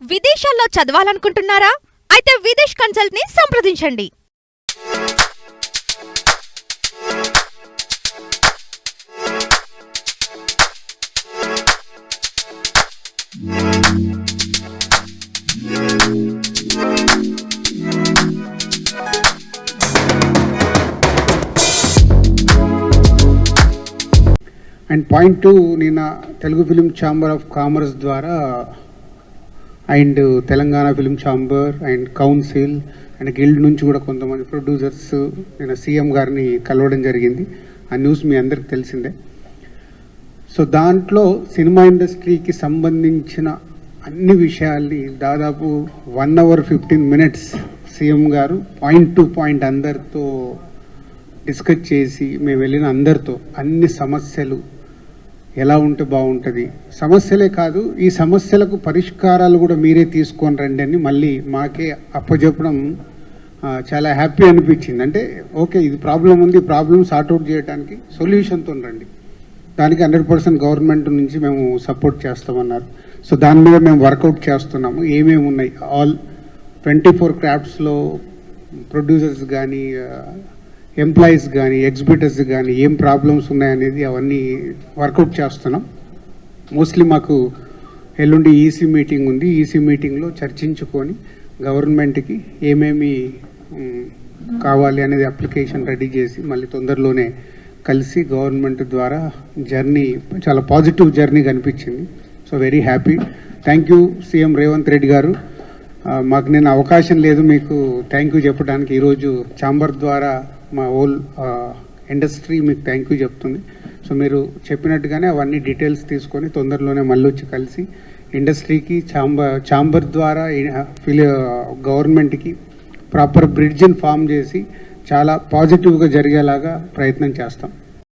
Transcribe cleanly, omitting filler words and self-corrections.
విదేశాల్లో చదవాలనుకుంటున్నారా? అయితే విదేశ్ కన్సల్ట్ ని సంప్రదించండి. అండ్ పాయింట్ 2, నిన్న Telugu film chamber of commerce ద్వారా and Telangana film chamber and council and guild నుంచి కూడా కొంతమంది ప్రొడ్యూసర్స్ నిన్న సీఎం గారిని కలవడం జరిగింది. ఆ న్యూస్ మీ అందరికి తెలిసిందే. సో దాంట్లో సినిమా ఇండస్ట్రీకి సంబంధించిన అన్ని విషయాల్ని దాదాపు 1 hour 15 minutes సీఎం గారు పాయింట్ టు పాయింట్ అందరితో డిస్కస్ చేసి మేము వెళ్ళిన అందరితో అన్ని సమస్యలు ఎలా ఉంటే బాగుంటుంది, సమస్యలే కాదు ఈ సమస్యలకు పరిష్కారాలు కూడా మీరే తీసుకొని రండి అని మళ్ళీ మాకే అప్పచెప్పడం చాలా హ్యాపీ అనిపించింది. అంటే ఓకే, ఇది ప్రాబ్లం ఉంది, ప్రాబ్లం సార్ట్అవుట్ చేయడానికి సొల్యూషన్తో రండి, దానికి 100% గవర్నమెంట్ నుంచి మేము సపోర్ట్ చేస్తామన్నారు. సో దాని మీద మేము వర్కౌట్ చేస్తున్నాము. ఏమేమి ఉన్నాయి, ఆల్ 24 క్రాఫ్ట్స్లో ప్రొడ్యూసర్స్ కానీ ఎంప్లాయీస్ కానీ ఎగ్జిబిటర్స్ కానీ ఏం ప్రాబ్లమ్స్ ఉన్నాయనేది అవన్నీ వర్కౌట్ చేస్తున్నాం. మోస్ట్లీ మాకు ఎల్లుండి ఈసీ మీటింగ్ ఉంది. ఈసీ మీటింగ్లో చర్చించుకొని గవర్నమెంట్కి ఏమేమి కావాలి అనేది అప్లికేషన్ రెడీ చేసి మళ్ళీ తొందరలోనే కలిసి గవర్నమెంట్ ద్వారా జర్నీ చాలా పాజిటివ్ జర్నీ కనిపించింది. So very happy. Thank you CM Revanth Reddy గారు. మాకు నేను అవకాశం లేదు మీకు థ్యాంక్ యూ చెప్పడానికి. ఈరోజు ఛాంబర్ ద్వారా మా హోల్ ఇండస్ట్రీ మీకు థ్యాంక్ యూ చెప్తుంది. సో మీరు చెప్పినట్టుగానే అవన్నీ డీటెయిల్స్ తీసుకొని తొందరలోనే మళ్ళీ వచ్చి కలిసి ఇండస్ట్రీకి ఛాంబర్ ద్వారా గవర్నమెంట్కి ప్రాపర్ బ్రిడ్జ్ని ఫామ్ చేసి చాలా పాజిటివ్గా జరిగేలాగా ప్రయత్నం చేస్తాం.